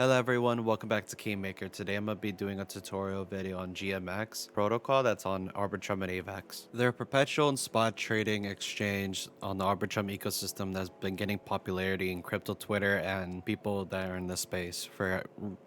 Hello everyone, welcome back to Keymaker. Today I'm going to be doing a tutorial video on GMX protocol that's on Arbitrum and AVAX. They're a perpetual and spot trading exchange on the Arbitrum ecosystem that's been getting popularity in crypto Twitter and people that are in the space for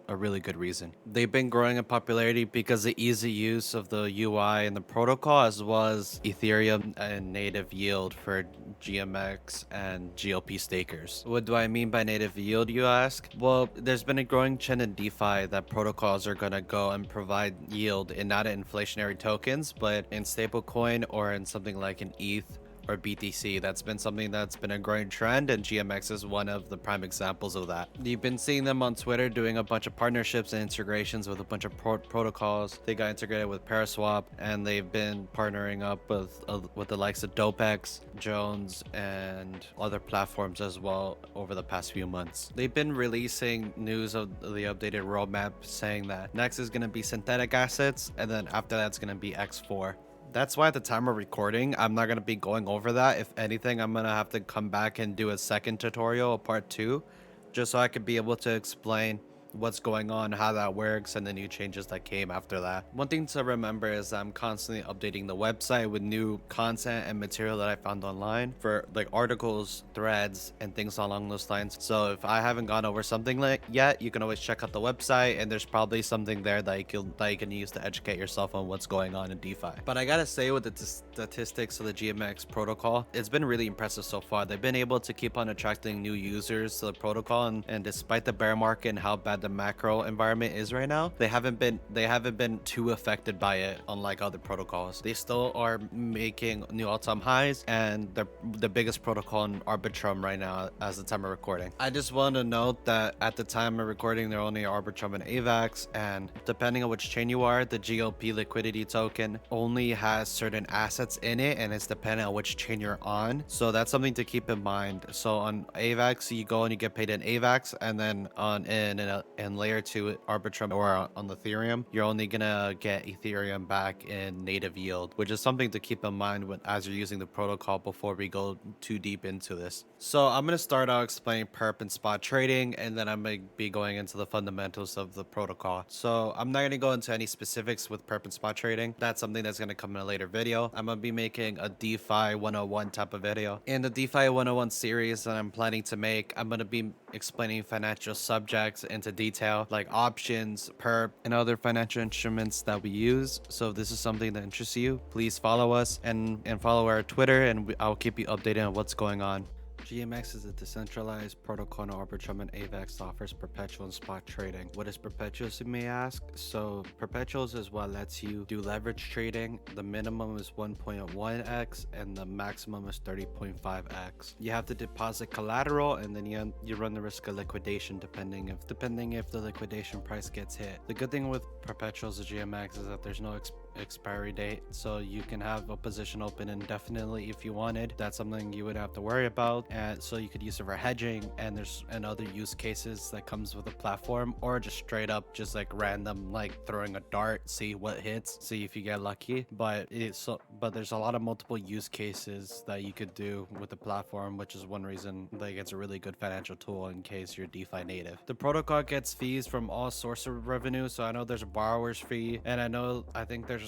a really good reason. They've been growing in popularity because of the easy use of the UI and the protocol, as well as Ethereum and native yield for GMX and GLP stakers. What do I mean by native yield, you ask? Well, there's been a growing trend in DeFi that protocols are going to go and provide yield in not in inflationary tokens, but in stablecoin or in something like an ETH or BTC. That's been something that's been a growing trend, and GMX is one of the prime examples of that. You've been seeing them on Twitter doing a bunch of partnerships and integrations with a bunch of protocols. They got integrated with Paraswap, and they've been partnering up with the likes of Dopex, Jones, and other platforms as well over the past few months. They've been releasing news of the updated roadmap saying that next is going to be synthetic assets, and then after that's going to be X4. That's why at the time of recording, I'm not going to be going over that. If anything, I'm going to have to come back and do a second tutorial, a part 2, just so I could be able to explain what's going on, how that works, and the new changes that came after that. One thing to remember is I'm constantly updating the website with new content and material that I found online for like articles, threads, and things along those lines. So if I haven't gone over something like yet, you can always check out the website, and there's probably something there that you can use to educate yourself on what's going on in DeFi. But I gotta say, with the statistics of the GMX protocol, it's been really impressive so far. They've been able to keep on attracting new users to the protocol, and despite the bear market and how bad the macro environment is right now, they haven't been too affected by it, unlike other protocols. They still are making new all-time highs, and they're the biggest protocol in Arbitrum right now as the time of recording. I just want to note that at the time of recording, they're only Arbitrum and AVAX, and depending on which chain you are, the GLP liquidity token only has certain assets in it, and it's dependent on which chain you're on. So that's something to keep in mind. So on AVAX, you go and you get paid in AVAX, and then in layer 2 Arbitrum or on Ethereum, you're only gonna get Ethereum back in native yield, which is something to keep in mind as you're using the protocol before we go too deep into this. So I'm gonna start out explaining perp and spot trading, and then I'm gonna be going into the fundamentals of the protocol. So I'm not gonna go into any specifics with perp and spot trading. That's something that's gonna come in a later video. I'm gonna be making a DeFi 101 type of video. In the DeFi 101 series that I'm planning to make, I'm gonna be explaining financial subjects into detail, like options, perp, and other financial instruments that we use. So if this is something that interests you, please follow us and follow our Twitter, and I'll keep you updated on what's going on. GMX is a decentralized protocol on Arbitrum and AVAX that offers perpetual and spot trading. What is perpetuals, you may ask? So perpetuals is what lets you do leverage trading. The minimum is 1.1x and the maximum is 30.5x. You have to deposit collateral, and then you run the risk of liquidation depending if the liquidation price gets hit. The good thing with perpetuals of GMX is that there's no expiry date, so you can have a position open indefinitely if you wanted. That's something you would have to worry about, and so you could use it for hedging, and there's other use cases that comes with the platform, or just straight up just like random, like throwing a dart, see what hits, see if you get lucky. But there's a lot of multiple use cases that you could do with the platform, which is one reason like it's a really good financial tool in case you're DeFi native. The protocol gets fees from all source of revenue, so I know there's a borrower's fee, and I think there's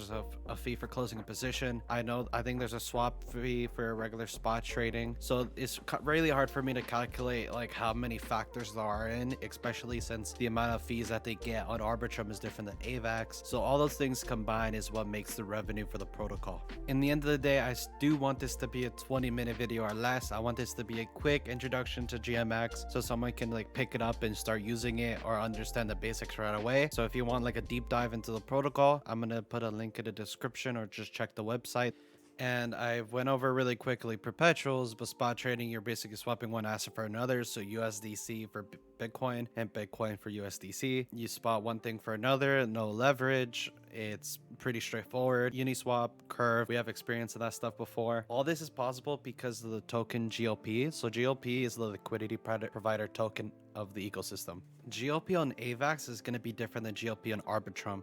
a fee for closing a position. I think there's a swap fee for regular spot trading. So it's really hard for me to calculate like how many factors there are in, especially since the amount of fees that they get on Arbitrum is different than AVAX. So all those things combined is what makes the revenue for the protocol. In the end of the day, I do want this to be a 20-minute video or less. I want this to be a quick introduction to GMX, so someone can like pick it up and start using it or understand the basics right away. So if you want like a deep dive into the protocol, I'm gonna put a link in the description, or just check the website. And I went over really quickly perpetuals, but spot trading, you're basically swapping one asset for another. So USDC for Bitcoin and Bitcoin for USDC. You spot one thing for another, no leverage. It's pretty straightforward. Uniswap, Curve, we have experience of that stuff before. All this is possible because of the token GLP. So GLP is the liquidity provider token of the ecosystem. GLP on AVAX is going to be different than GLP on Arbitrum.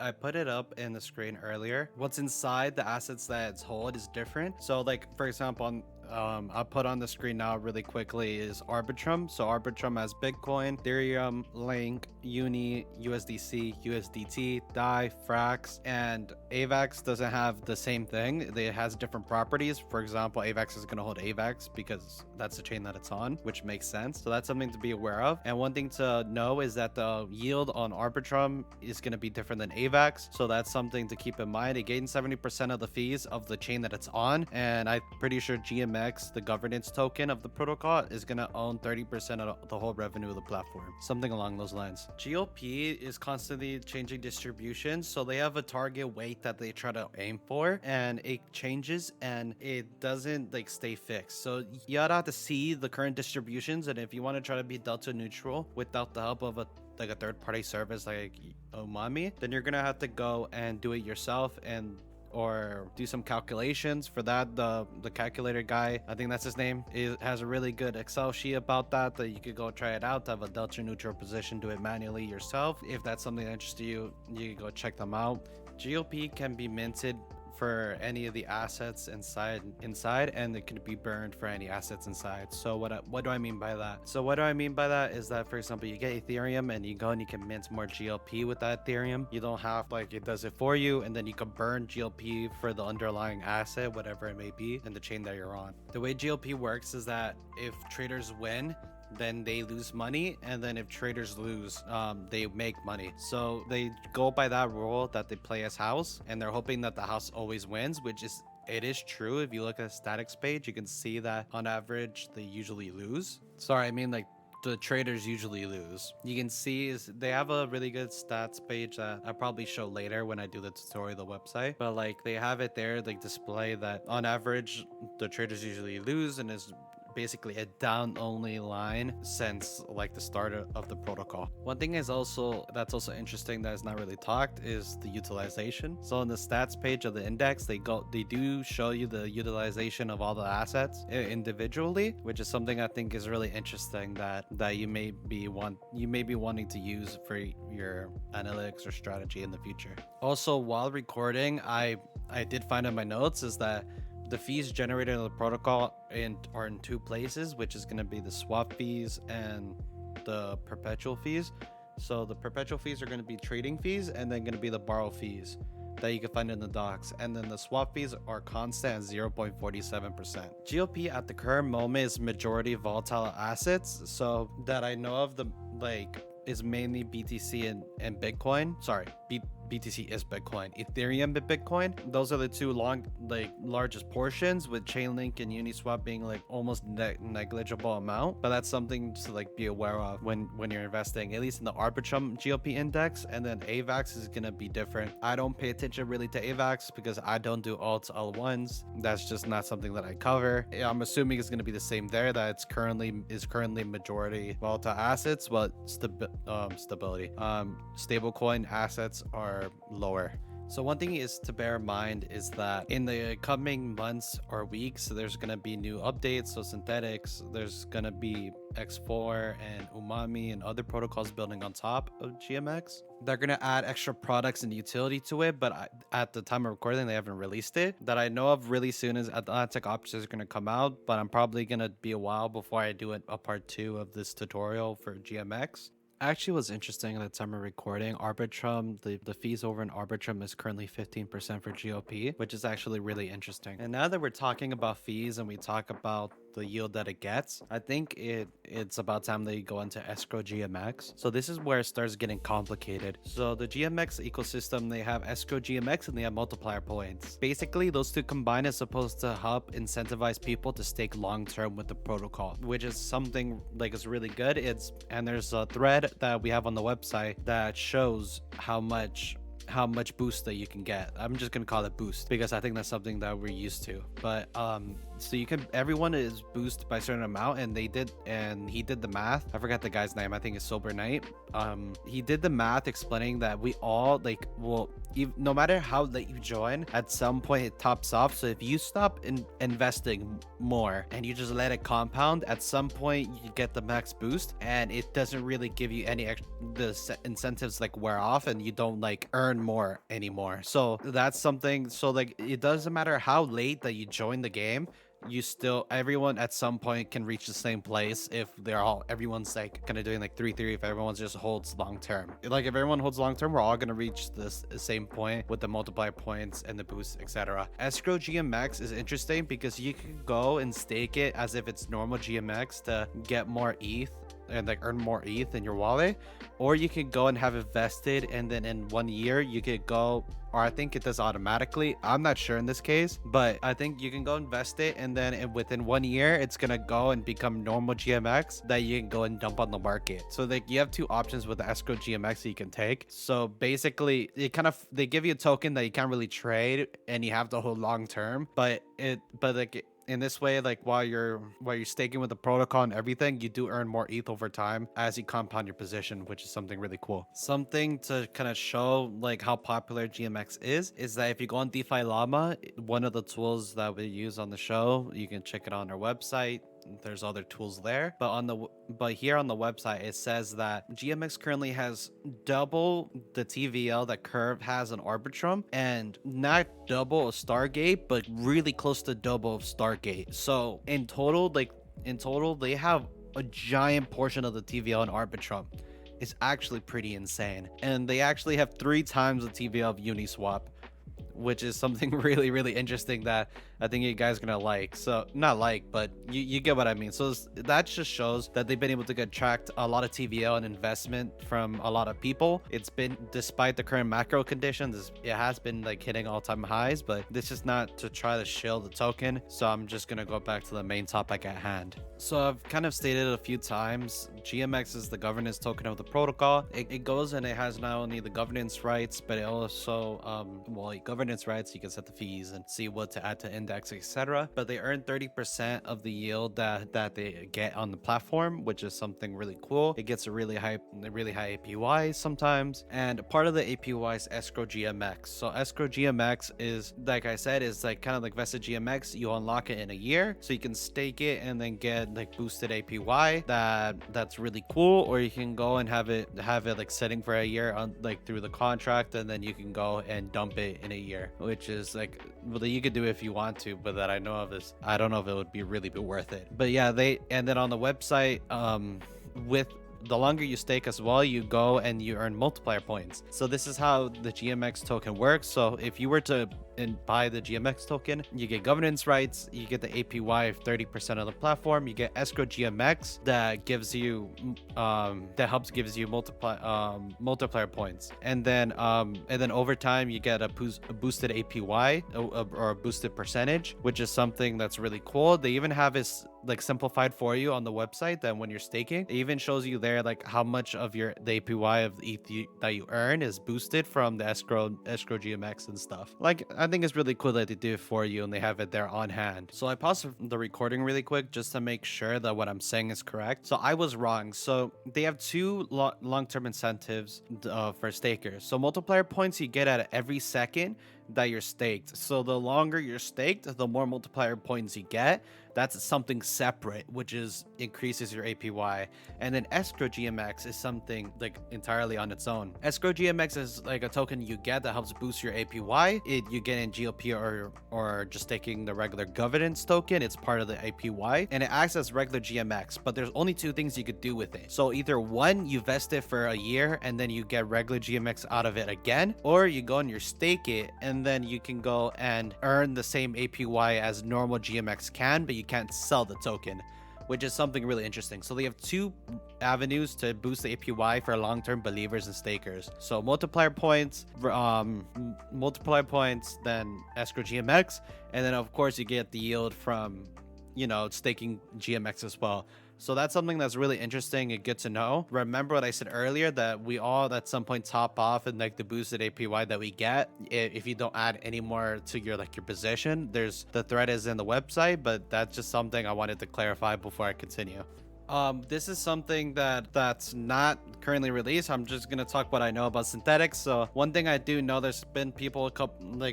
I put it up in the screen earlier. What's inside the assets that it's hold is different. So like, for example, I'll put on the screen now really quickly is Arbitrum. So Arbitrum has Bitcoin, Ethereum, Link, Uni, USDC, USDT, DAI, Frax, and AVAX doesn't have the same thing. It has different properties. For example, AVAX is going to hold AVAX because that's the chain that it's on, which makes sense. So that's something to be aware of. And one thing to know is that the yield on Arbitrum is going to be different than AVAX. So that's something to keep in mind. It gains 70% of the fees of the chain that it's on. And I'm pretty sure GMX, the governance token of the protocol, is going to own 30% of the whole revenue of the platform. Something along those lines. GOP is constantly changing distributions. So they have a target weight that they try to aim for, and it changes and it doesn't like stay fixed. So you gotta have to see the current distributions, and if you want to try to be delta neutral without the help of a third-party service like Umami, then you're gonna have to go and do it yourself and or do some calculations. For that, the calculator guy, I think that's his name, it has a really good Excel sheet about that you could go try it out to have a delta neutral position, do it manually yourself. If that's something that interests you, you can go check them out. GOP can be minted for any of the assets inside, and it could be burned for any assets inside. So what do I mean by that? So what do I mean by that is that, for example, you get Ethereum and you go and you can mint more GLP with that Ethereum. You don't have, like, it does it for you, and then you can burn GLP for the underlying asset, whatever it may be, in the chain that you're on. The way GLP works is that if traders win, then they lose money, and then if traders lose, they make money. So they go by that rule that they play as house, and they're hoping that the house always wins, which is, it is true. If you look at the statics page, you can see that on average they usually lose. Sorry, I mean, like, the traders usually lose. You can see is they have a really good stats page that I'll probably show later when I do the tutorial of the website, but like they have it there, like display that on average the traders usually lose, and is basically a down only line since like the start of the protocol. One thing is also that's also interesting that is not really talked is the utilization. So on the stats page of the index, they do show you the utilization of all the assets individually, which is something I think is really interesting that you may be wanting to use for your analytics or strategy in the future. Also, while recording, I did find in my notes is that the fees generated in the protocol are in two places, which is going to be the swap fees and the perpetual fees. So the perpetual fees are going to be trading fees, and then going to be the borrow fees that you can find in the docs. And then the swap fees are constant at 0.47%. GOP at the current moment is majority volatile assets. So that I know of, is mainly BTC and Bitcoin. Sorry, BTC is Bitcoin. Ethereum and Bitcoin. Those are the two largest portions, with Chainlink and Uniswap being like almost negligible amount. But that's something to like be aware of when you're investing, at least in the Arbitrum GLP index. And then AVAX is gonna be different. I don't pay attention really to AVAX because I don't do alts L1s. That's just not something that I cover. I'm assuming it's gonna be the same there, that it's currently majority volatile assets, but stability. Stablecoin assets are lower. So one thing is to bear in mind is that in the coming months or weeks, there's going to be new updates. So synthetics, there's going to be X4 and Umami and other protocols building on top of GMX. They're going to add extra products and utility to it, but at the time of recording, they haven't released it. That I know of really soon is Atlantic options are going to come out, but I'm probably going to be a while before I do a part 2 of this tutorial for GMX. Actually was interesting at the time of recording. Arbitrum, the fees over in Arbitrum is currently 15% for GOP, which is actually really interesting. And now that we're talking about fees and we talk about the yield that it gets, I think it's about time that you go into escrow GMX. So this is where it starts getting complicated. So the GMX ecosystem, they have escrow GMX and they have multiplier points. Basically, those two combined is supposed to help incentivize people to stake long term with the protocol, which is something like is really good. And there's a thread that we have on the website that shows how much boost that you can get. I'm just gonna call it boost because I think that's something that we're used to. But so everyone is boosted by a certain amount, and he did the math. I forgot the guy's name. I think it's Sober Knight. He did the math explaining that we all no matter how late you join, at some point it tops off. So if you stop investing more and you just let it compound, at some point you get the max boost, and it doesn't really give you any the incentives wear off, and you don't earn more anymore. So that's something. So it doesn't matter how late that you join the game, you still, everyone at some point can reach the same place if everyone's like kind of doing like 3-3, if everyone just holds long term. Like if everyone holds long term, we're all gonna reach this same point with the multiplier points and the boost, etc. Escrow GMX is interesting because you can go and stake it as if it's normal GMX to get more ETH and like earn more ETH in your wallet, or you could go and have it vested, and then in 1 year you could go, or I think it does automatically. I'm not sure in this case, but I think you can go invest it, and then within 1 year it's gonna go and become normal GMX that you can go and dump on the market. So like you have two options with the escrow GMX that you can take. So basically they give you a token that you can't really trade and you have to hold long term, but in this way, like while you're staking with the protocol and everything, you do earn more ETH over time as you compound your position, which is something really cool. Something to kind of show like how popular GMX is that if you go on DeFi Llama, one of the tools that we use on the show, you can check it on our website. There's other tools there, but here on the website it says that GMX currently has double the TVL that Curve has on Arbitrum, and not double of Stargate, but really close to double of Stargate. So in total they have a giant portion of the TVL on Arbitrum. It's actually pretty insane, and they actually have 3 times the TVL of Uniswap, which is something really, really interesting that I think you guys are gonna like. So not like, but you get what I mean. So that just shows that they've been able to attract a lot of TVL and investment from a lot of people. It's been, despite the current macro conditions, it has been like hitting all-time highs, but this is not to try to shield the token. So I'm just gonna go back to the main topic at hand. So I've kind of stated a few times, GMX is the governance token of the protocol. It goes and it has not only the governance rights, but it also governance rights, you can set the fees and see what to add to index, etc. But they earn 30% of the yield that they get on the platform, which is something really cool. It gets a really high APY sometimes, and part of the APY is escrow GMX. So escrow GMX is, like I said, is like kind of like vested GMX. You unlock it in a year, so you can stake it and then get like boosted APY. That's really cool. Or you can go and have it like sitting for a year on like through the contract, and then you can go and dump it in a year, which is like, well, you could do it if you want to, but that I know of is, I don't know if it would be really worth it. But yeah, and then on the website, with the longer you stake as well, you go and you earn multiplier points. So this is how the GMX token works. So if you were to buy the GMX token, you get governance rights, you get the APY of 30% of the platform, you get escrow GMX that gives you gives you multiplier points, and then over time you get a boosted APY or a boosted percentage, which is something that's really cool. They even have this like simplified for you on the website, that when you're staking, it even shows you there like how much of the APY of the ETH that you earn is boosted from the escrow GMX and stuff. Like, I think it's really cool that they do it for you and they have it there on hand. So I paused the recording really quick just to make sure that what I'm saying is correct. So I was wrong. So they have 2 long-term incentives for stakers. So multiplier points you get at every second that you're staked. So the longer you're staked, the more multiplier points you get. That's something separate, which increases your APY. And then escrow GMX is something like entirely on its own. Escrow GMX is like a token you get that helps boost your APY. You get in GOP or just taking the regular governance token. It's part of the APY, and it acts as regular GMX, but there's only 2 things you could do with it. So either one, you vest it for a year and then you get regular GMX out of it again, or you go and you stake it and then you can go and earn the same APY as normal GMX can, but you can't sell the token, which is something really interesting. So they have 2 avenues to boost the APY for long-term believers and stakers. So multiplier points, then escrow GMX, and then of course you get the yield from, staking GMX as well. So that's something that's really interesting and good to know. Remember what I said earlier, that we all at some point top off and like the boosted APY that we get if you don't add any more to your position. The thread is in the website, but that's just something I wanted to clarify before I continue. This is something that's not currently released. I'm just gonna talk what I know about synthetics. So one thing I do know, there's been people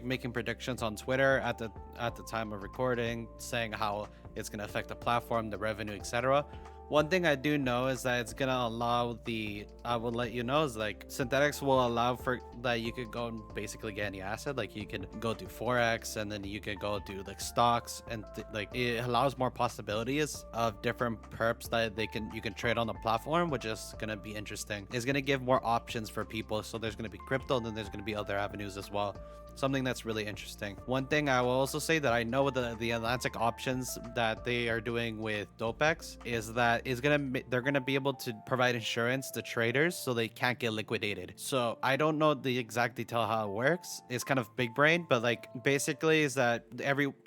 making predictions on Twitter at the time of recording, saying how it's gonna affect the platform, the revenue, etc. One thing I do know is that it's gonna allow I will let you know is like synthetics will allow for that you could go and basically get any asset. Like you can go do forex, and then you can go do like stocks, and like it allows more possibilities of different perps that you can trade on the platform, which is gonna be interesting. It's gonna give more options for people. So there's gonna be crypto, and then there's gonna be other avenues as well. Something that's really interesting. One thing I will also say that I know with the Atlantic options that they are doing with DopeX is that they're gonna be able to provide insurance to traders so they can't get liquidated. So I don't know the exact detail how it works. It's kind of big brain, but like basically is that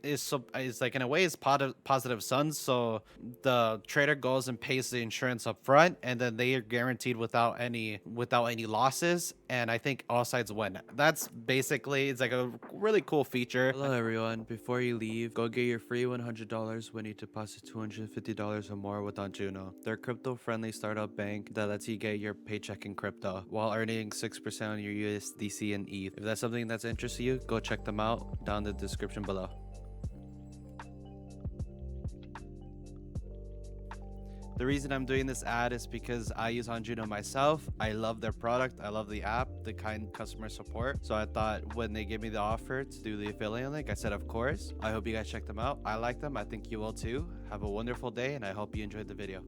is like in a way is positive sums. So the trader goes and pays the insurance up front, and then they are guaranteed without any losses. And I think all sides win. That's basically, it's like a really cool feature. Hello everyone. Before you leave, go get your free $100 when you deposit $250 or more with Onjuno. They're a crypto-friendly startup bank that lets you get your paycheck in crypto while earning 6% on your USDC and ETH. If that's something that's interested you, go check them out down in the description below. The reason I'm doing this ad is because I use Onjuno myself. I love their product. I love the app, the kind customer support. So I thought when they gave me the offer to do the affiliate link, I said, of course. I hope you guys check them out. I like them. I think you will too. Have a wonderful day, and I hope you enjoyed the video.